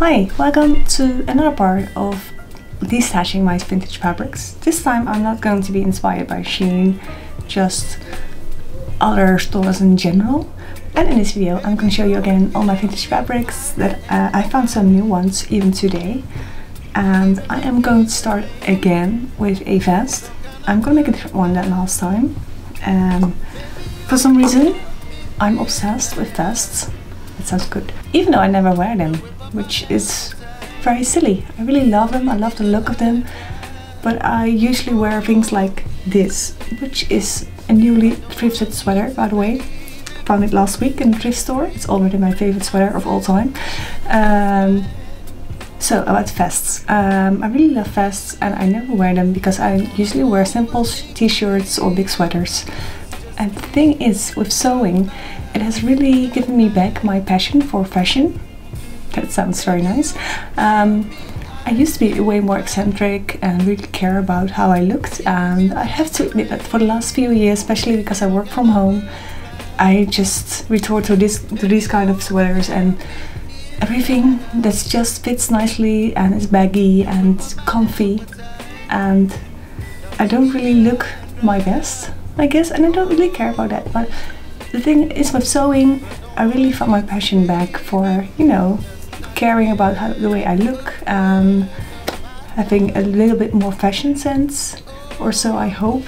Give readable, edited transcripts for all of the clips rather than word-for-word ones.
Hi, welcome to another part of destashing my vintage fabrics. This time I'm not going to be inspired by Shein, just other stores in general. And in this video I'm going to show you again all my vintage fabrics that I found some new ones even today. And I am going to start again with a vest. I'm going to make a different one than last time. For some reason I'm obsessed with vests. That sounds good. Even though I never wear them, which is very silly. I really love them, I love the look of them, but I usually wear things like this, which is a newly thrifted sweater, by the way. Found it last week in the thrift store. It's already my favorite sweater of all time. So about vests. I really love vests and I never wear them because I usually wear simple t-shirts or big sweaters. And the thing is, with sewing, it has really given me back my passion for fashion. That sounds very nice. I used to be way more eccentric and really care about how I looked, and I have to admit that for the last few years, especially because I work from home, I just resort to these kind of sweaters and everything that just fits nicely and is baggy and comfy, and I don't really look my best, I guess, and I don't really care about that. But the thing is, with sewing, I really found my passion back for, you know, caring about the way I look and having a little bit more fashion sense, or so I hope.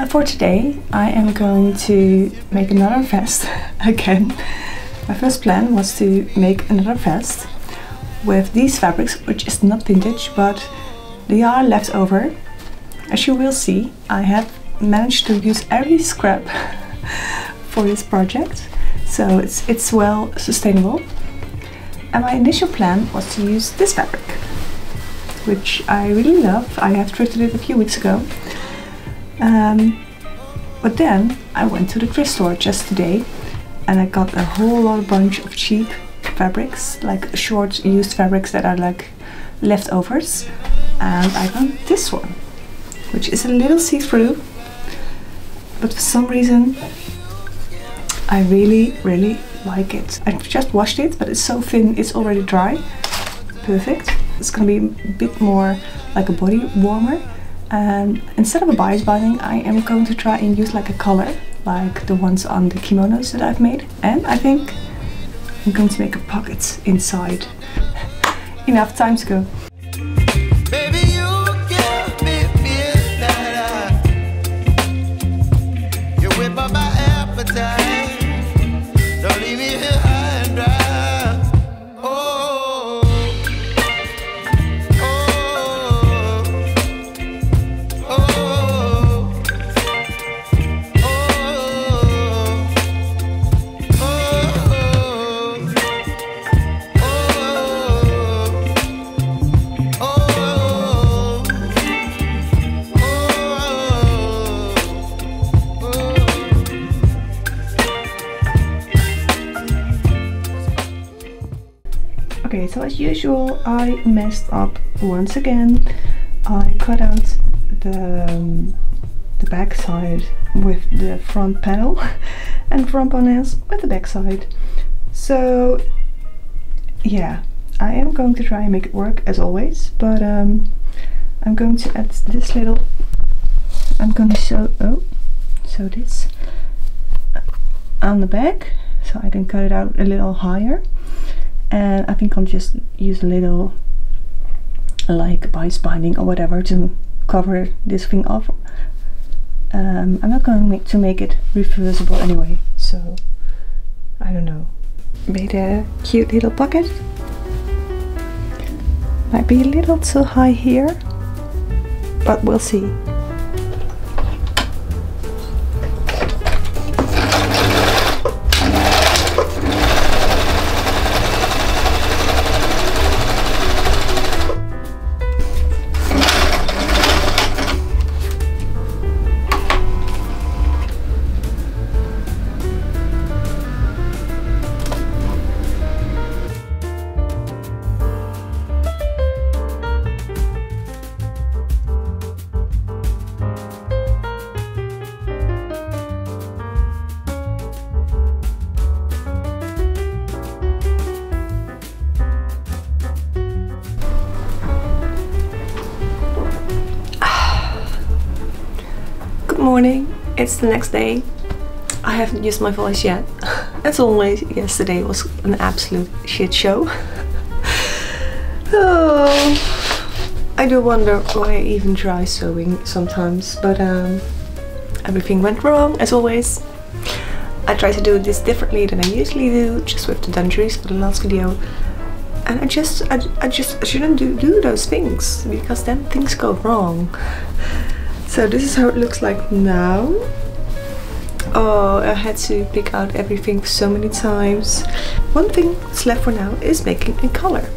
For today I am going to make another vest again. My first plan was to make another vest with these fabrics, which is not vintage, but they are left over. As you will see, I have managed to use every scrap for this project, so it's well sustainable. And my initial plan was to use this fabric, which I really love. I have thrifted it a few weeks ago. But then I went to the thrift store just today and I got a whole bunch of cheap fabrics, like short used fabrics that are like leftovers. And I got this one, which is a little see-through, but for some reason I really like it. I've just washed it, but it's so thin, it's already dry. Perfect. It's gonna be a bit more like a body warmer. And instead of a bias binding, I am going to try and use like a collar, like the ones on the kimonos that I've made. And I think I'm going to make a pocket inside. Enough, time to go. Okay, so as usual I messed up once again. I cut out the back side with the front panel and front panels with the back side. So yeah, I am going to try and make it work as always, but I'm going to add this little, I'm going to sew this on the back so I can cut it out a little higher. And I think I'll just use a little like bias binding or whatever to cover this thing off. I'm not going to make it reversible anyway, so I don't know. Made a cute little pocket. Might be a little too high here, but we'll see. morning, it's the next day. I haven't used my voice yet. As always, yesterday was an absolute shit show. Oh, I do wonder why I even try sewing sometimes, but everything went wrong as always. I tried to do this differently than I usually do, just with the dungarees for the last video. And I shouldn't do those things, because then things go wrong. So this is how it looks like now. Oh, I had to pick out everything so many times. One thing that's left for now is making a collar.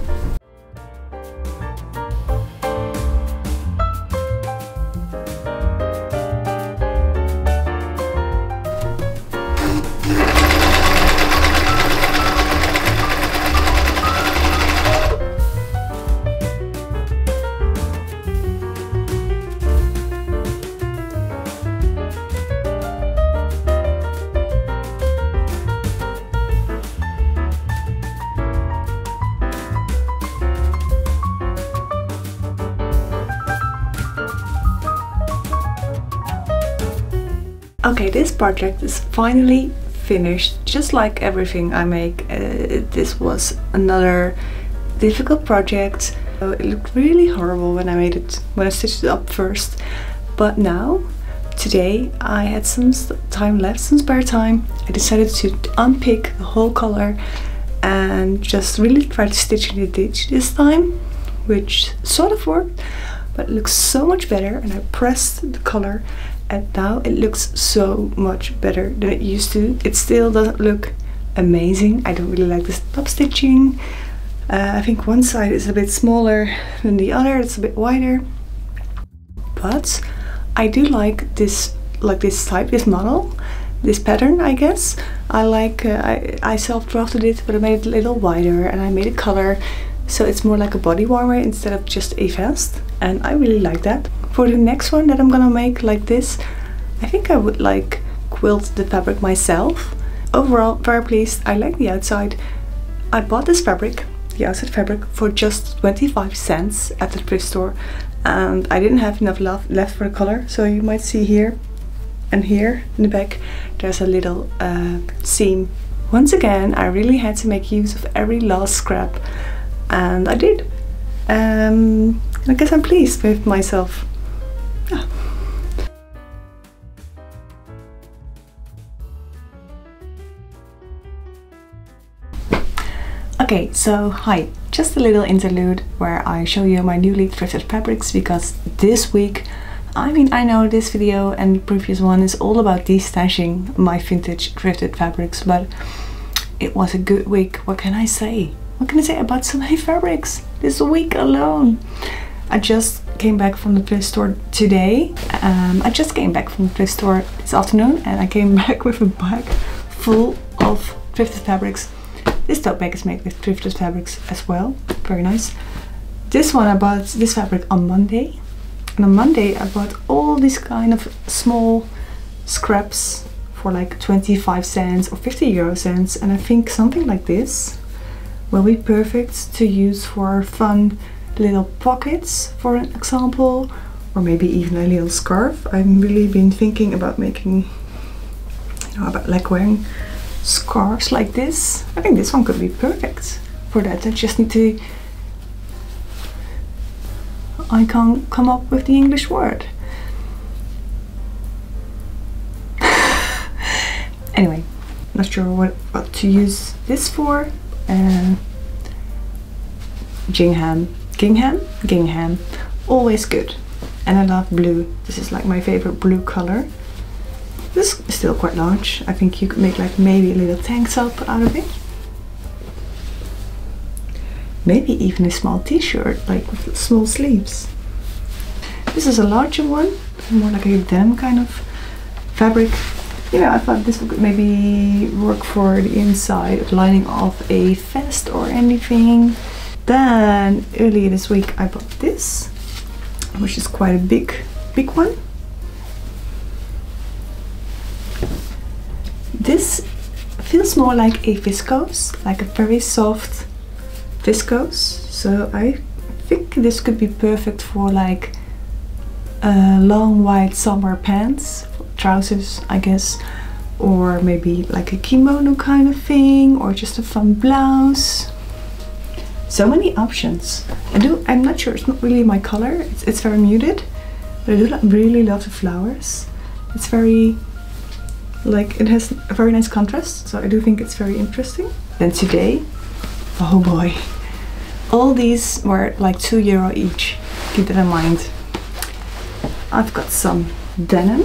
Okay, this project is finally finished. Just like everything I make, this was another difficult project. It looked really horrible when I stitched it up first. But now, today, I had some time left, some spare time. I decided to unpick the whole collar and just really try to stitch in the ditch this time, which sort of worked, but it looks so much better. And I pressed the collar, and now it looks so much better than it used to. It still doesn't look amazing. I don't really like this top stitching. I think one side is a bit smaller than the other, it's a bit wider. But I do like this model, this pattern, I guess. I like, I self-drafted it, but I made it a little wider and I made a color, so it's more like a body warmer instead of just a vest, and I really like that. For the next one that I'm gonna make like this, I think I would like quilt the fabric myself. Overall, very pleased. I like the outside. I bought this fabric, the outside fabric, for just 25 cents at the thrift store, and I didn't have enough left for the color, so you might see here and here in the back there's a little seam. Once again, I really had to make use of every last scrap, and I did. I guess I'm pleased with myself. Yeah. Okay, so hi, just a little interlude where I show you my newly thrifted fabrics, because this week, I know this video and the previous one is all about destashing my vintage thrifted fabrics, but it was a good week. What can I say? What can I say about so many fabrics this week alone? I just came back from the thrift store today. I just came back from the thrift store this afternoon, and I came back with a bag full of thrifted fabrics. This tote bag is made with thrifted fabrics as well. Very nice. This one, I bought this fabric on Monday. And on Monday I bought all these kind of small scraps for like 25 cents or 50 euro cents. And I think something like this will be perfect to use for fun little pockets, for an example, or maybe even a little scarf. I've really been thinking about making, about like wearing scarves like this. I think this one could be perfect for that. I just need to, I can't come up with the English word. Anyway, not sure what to use this for. Gingham, always good. And I love blue. This is like my favorite blue color. This is still quite large. I think you could make like maybe a little tank top out of it. Maybe even a small t-shirt, like with small sleeves. This is a larger one, more like a denim kind of fabric. I thought this would maybe work for the inside lining of a vest or anything. Then earlier this week I bought this, which is quite a big one. This feels more like a viscose, like a very soft viscose. So I think this could be perfect for like long white summer pants trousers, I guess, or maybe like a kimono kind of thing, or just a fun blouse. So many options. I'm not sure, it's not really my color, it's very muted, but I do really love the flowers. It's very, like, it has a very nice contrast, so I do think it's very interesting. Then today, oh boy, all these were like €2 each, keep that in mind. I've got some denim,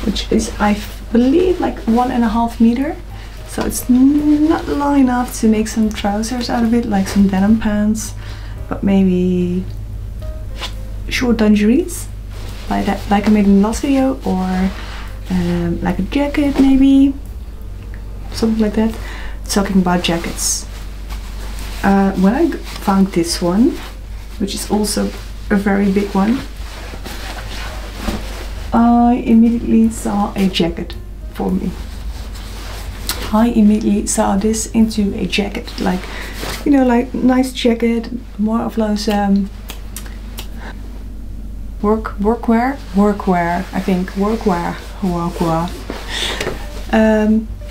which is, I believe, like 1.5 meter. So it's not long enough to make some trousers out of it, like some denim pants, but maybe short dungarees, like I made in the last video, or like a jacket maybe, something like that. Talking about jackets, when I found this one, which is also a very big one, I immediately saw a jacket for me. I immediately saw this into a jacket, like, you know, like nice jacket, more of those workwear, I think, workwear.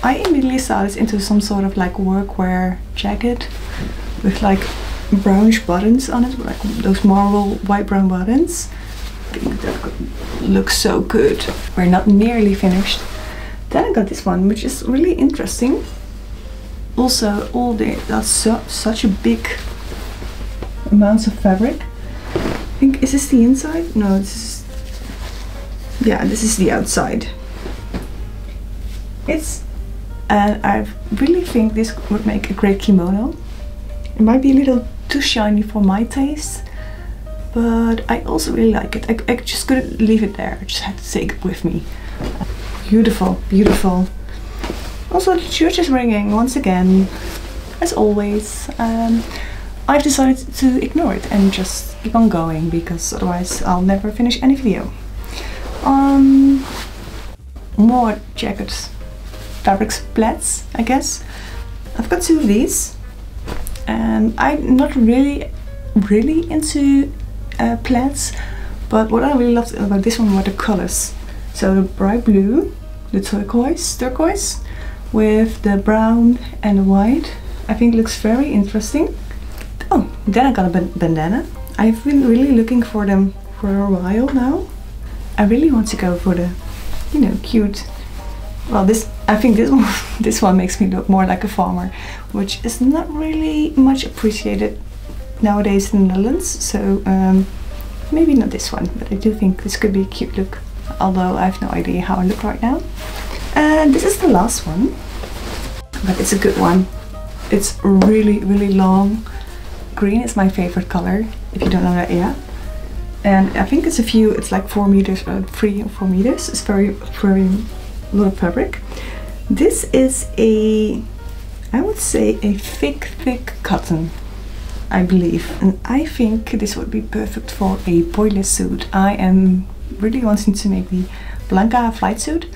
I immediately saw this into some sort of like workwear jacket with like brownish buttons on it, like those marble white brown buttons. I think that looks so good. We're not nearly finished. Then I got this one, which is really interesting. Also, that's such a big amounts of fabric. I think, is this the inside? No, this is, yeah, this is the outside. And I really think this would make a great kimono. It might be a little too shiny for my taste, but I also really like it. I just couldn't leave it there. I just had to take it with me. Beautiful, beautiful. Also, the church is ringing once again, as always. I've decided to ignore it and just keep on going, because otherwise I'll never finish any video. More jackets, fabric splats, I guess. I've got 2 of these, and I'm not really into plaids, but what I really loved about this one were the colors. So the bright blue, the turquoise with the brown and the white, I think looks very interesting. Oh, then I got a bandana. I've been really looking for them for a while now. I really want to go for the, you know, cute. Well, I think this one makes me look more like a farmer, which is not really much appreciated nowadays in the Netherlands. So maybe not this one, but I do think this could be a cute look, although I have no idea how I look right now. And this is the last one, but it's a good one. It's really, really long. Green is my favorite color, if you don't know that yet. And I think it's like 4 meters, 3 or 4 meters. It's very lot of fabric. This is I would say a thick cotton, I believe. And I think this would be perfect for a boiler suit. I am really wanting to make the Blanca flight suit.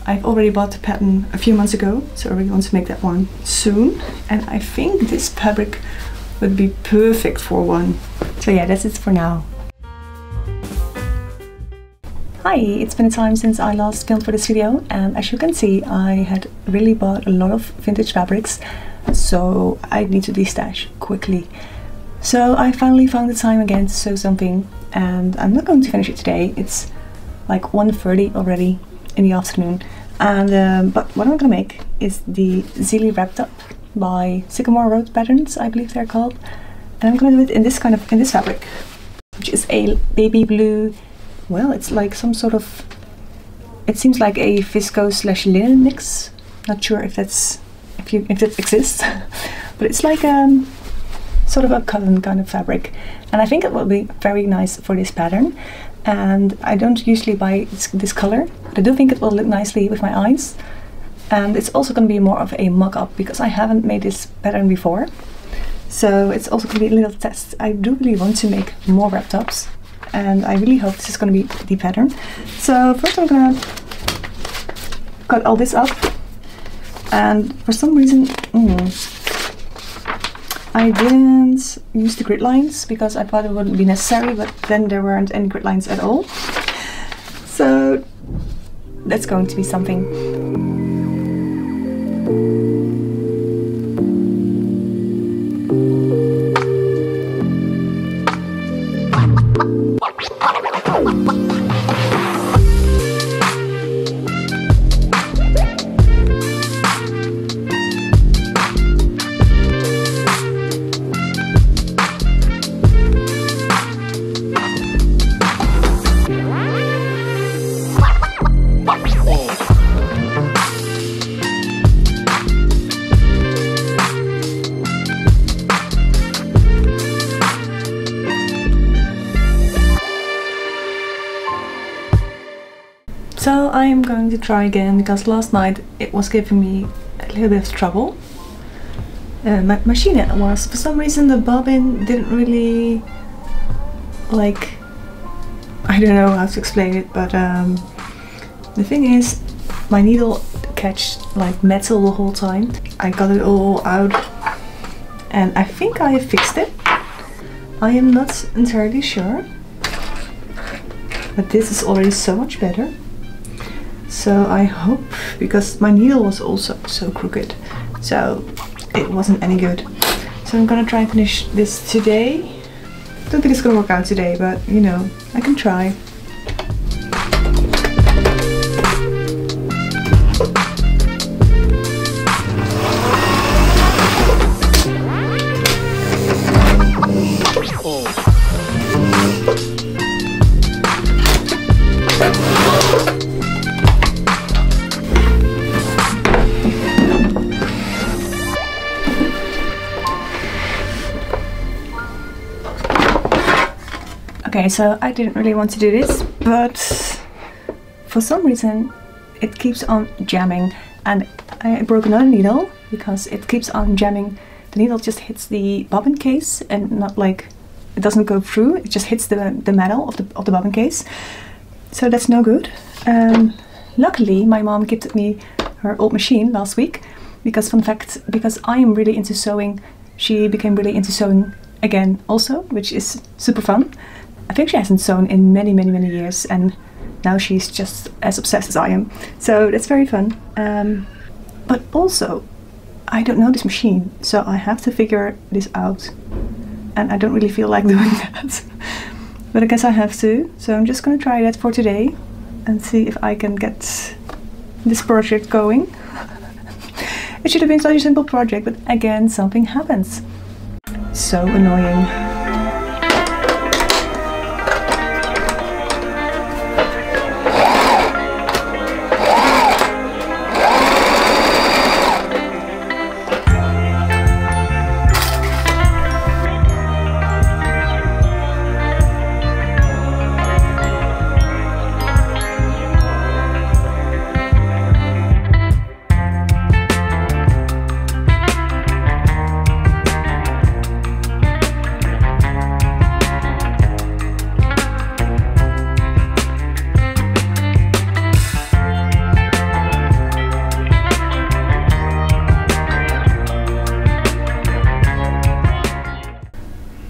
I've already bought the pattern a few months ago, so I really want to make that one soon. And I think this fabric would be perfect for one. So yeah, that's it for now. Hi, it's been a time since I last filmed for this video, and as you can see, I had really bought a lot of vintage fabrics, so I need to destash quickly. So I finally found the time again to sew something, and I'm not going to finish it today. It's like 1:30 already in the afternoon, and but what I'm gonna make is the Zili wrapped up by Sycamore Road Patterns, I believe they're called, and I'm gonna do it in this fabric, which is a baby blue. Well, it's like some sort of, it seems like a viscose/linen mix. Not sure if that exists, but it's like sort of a cotton kind of fabric, and I think it will be very nice for this pattern. And I don't usually buy this color, but I do think it will look nicely with my eyes. And it's also going to be more of a mock-up, because I haven't made this pattern before. So it's also going to be a little test. I do really want to make more wrapped ups, and I really hope this is going to be the pattern. So first I'm going to cut all this up, and for some reason I didn't use the grid lines because I thought it wouldn't be necessary, but then there weren't any grid lines at all. So that's going to be something. So I am going to try again, because last night it was giving me a little bit of trouble. My machine was, for some reason the bobbin didn't really, like, I don't know how to explain it, but the thing is, my needle catch like metal the whole time. I got it all out and I think I have fixed it. I am not entirely sure, but this is already so much better. So I hope, because my needle was also so crooked, so it wasn't any good. So I'm gonna try and finish this today. Don't think it's gonna work out today, but you know, I can try. Okay, so I didn't really want to do this, but for some reason it keeps on jamming, and I broke another needle because it keeps on jamming. The needle just hits the bobbin case and not like, it doesn't go through, it just hits the metal of the bobbin case. So that's no good. Luckily my mom gifted me her old machine last week, because fun fact, because I am really into sewing, she became really into sewing again also, which is super fun. I think she hasn't sewn in many years, and now she's just as obsessed as I am. So that's very fun. But also, I don't know this machine, so I have to figure this out. And I don't really feel like doing that. But I guess I have to. So I'm just gonna try that for today and see if I can get this project going. It should have been such a simple project, but again, something happens. So annoying.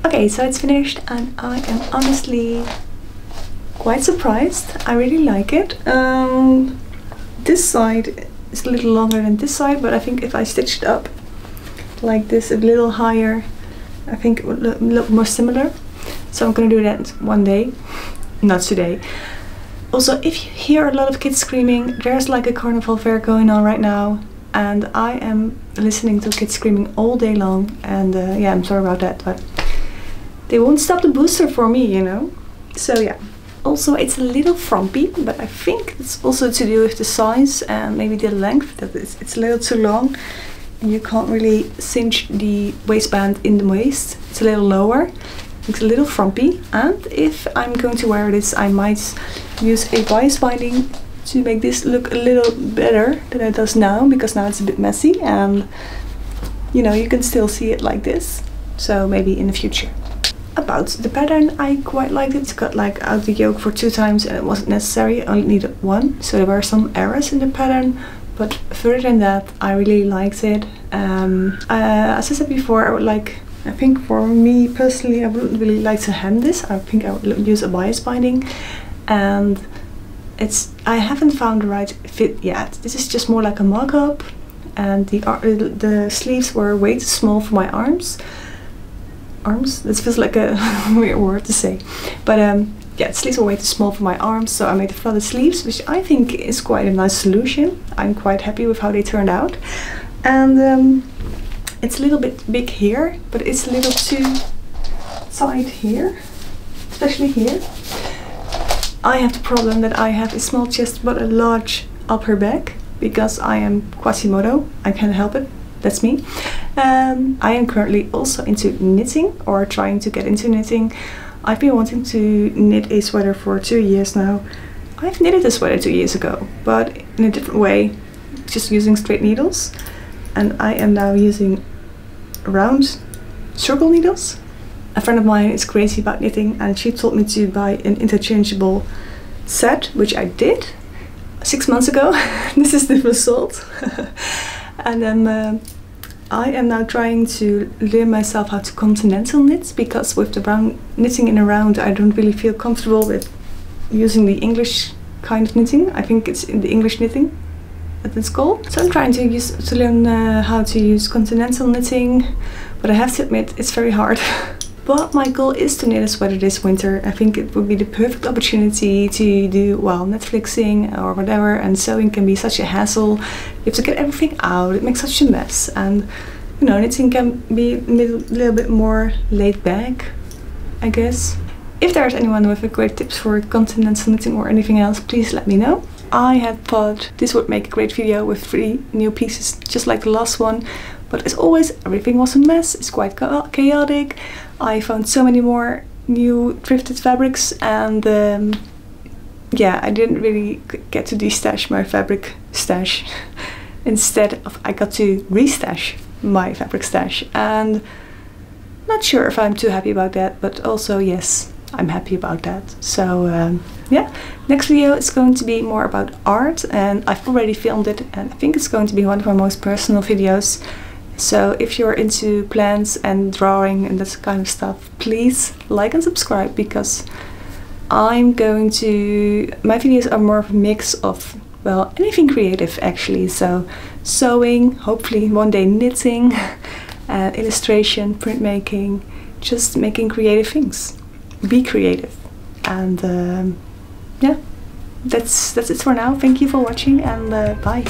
Okay, so it's finished and I am honestly quite surprised. I really like it. This side is a little longer than this side, but I think if I stitched up like this a little higher, I think it would look more similar. So I'm gonna do that one day, not today. Also, if you hear a lot of kids screaming, there's like a carnival fair going on right now, and I am listening to kids screaming all day long, and yeah, I'm sorry about that, but they won't stop the booster for me, you know. So yeah. Also, it's a little frumpy, but I think it's also to do with the size and maybe the length, that it's a little too long and you can't really cinch the waistband in the waist. It's a little lower. It's a little frumpy, and if I'm going to wear this, I might use a bias binding to make this look a little better than it does now, because now it's a bit messy and you know, you can still see it like this. So maybe in the future. About the pattern, I quite liked it. It got like out the yoke for 2 times and it wasn't necessary, I only needed 1, so there were some errors in the pattern, but further than that I really liked it. As I said before, I think for me personally, I wouldn't really like to hem this. I think I would use a bias binding, and I haven't found the right fit yet. This is just more like a mock-up, and the sleeves were way too small for my arms. This feels like a weird word to say, but yeah, the sleeves were way too small for my arms, so I made the flooded sleeves, which I think is quite a nice solution. I'm quite happy with how they turned out, and it's a little bit big here, but it's a little too tight here, especially here. I have the problem that I have a small chest but a large upper back, because I am Quasimodo. I can't help it. That's me. I am currently also into knitting, or trying to get into knitting. I've been wanting to knit a sweater for 2 years now. I've knitted a sweater 2 years ago, but in a different way, just using straight needles. And I am now using round circle needles. A friend of mine is crazy about knitting, and she told me to buy an interchangeable set, which I did 6 months ago. This is the result. And then I am now trying to learn myself how to continental knit, because with the round knitting in a round, I don't really feel comfortable with using the English kind of knitting. I think it's in the English knitting that it's called. So I'm trying to learn how to use continental knitting, but I have to admit it's very hard. But my goal is to knit a sweater this winter. I think it would be the perfect opportunity to do, well, Netflixing or whatever, and sewing can be such a hassle. You have to get everything out, it makes such a mess, and you know, knitting can be a little bit more laid back, I guess. If there's anyone with a great tips for continental knitting or anything else, please let me know. I had thought this would make a great video with 3 new pieces, just like the last one. But as always, everything was a mess. It's quite chaotic. I found so many more new thrifted fabrics, and yeah, I didn't really get to destash my fabric stash. Instead of, I got to restash my fabric stash, and not sure if I'm too happy about that, but also yes, I'm happy about that. So yeah, next video is going to be more about art, and I've already filmed it, and I think it's going to be one of my most personal videos. So if you're into plants and drawing and that kind of stuff, please like and subscribe, because my videos are more of a mix of, well, anything creative actually. So sewing, hopefully one day knitting, illustration, printmaking, just making creative things. Be creative. And yeah, that's it for now. Thank you for watching, and bye.